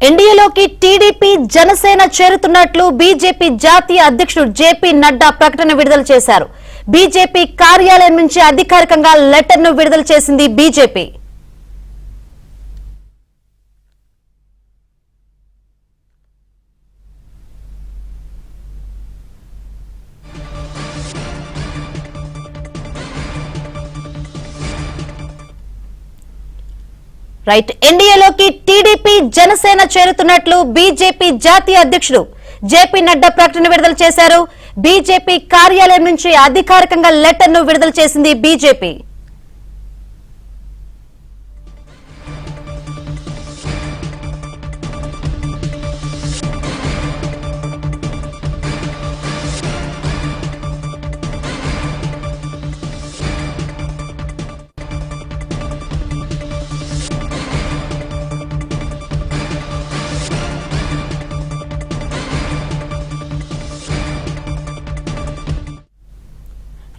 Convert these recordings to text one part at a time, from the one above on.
ఎన్డీఏలోకి TDP Janasena చేరుతున్నట్లు BJP జాతీయ అధ్యక్షుడు JP Nadda ప్రకటన విడుదల చేశారు. బీజేపీ కార్యాలయం నుంచి అధికారికంగా లెటర్ను విడుదల చేసింది బీజేపీ. ఎన్డీఏలోకి టీడీపీ జనసేన చేరుతున్నట్లు బీజేపీ జాతీయ అధ్యక్షుడు జేపీ నడ్డా ప్రకటన విడుదల చేశారు. బీజేపీ కార్యాలయం నుంచి అధికారికంగా లెటర్ను విడుదల చేసింది బీజేపీ.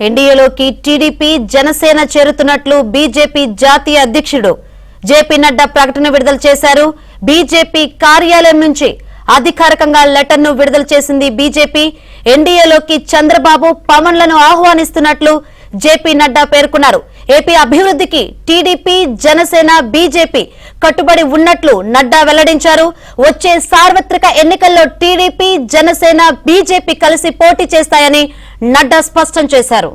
ఎన్డీఏలోకి టీడీపీ జనసేన చేరుతున్నట్లు బీజేపీ జాతీయ అధ్యక్షుడు జేపీ నడ్డా ప్రకటన విడుదల చేశారు. బీజేపీ కార్యాలయం నుంచి అధికారికంగా లెటర్ను విడుదల చేసింది బీజేపీ. ఎన్డీఏలోకి చంద్రబాబు పవన్లను ఆహ్వానిస్తున్నట్లు జేపీ నడ్డా పేర్కొన్నారు. ఏపీ అభివృద్ధికి టీడీపీ జనసేన బీజేపీ కట్టుబడి ఉన్నట్లు నడ్డా వెల్లడించారు. వచ్చే సార్వత్రిక ఎన్నికల్లో టీడీపీ జనసేన బీజేపీ కలిసి పోటీ చేస్తాయని నడ్డా స్పష్టం చేశారు.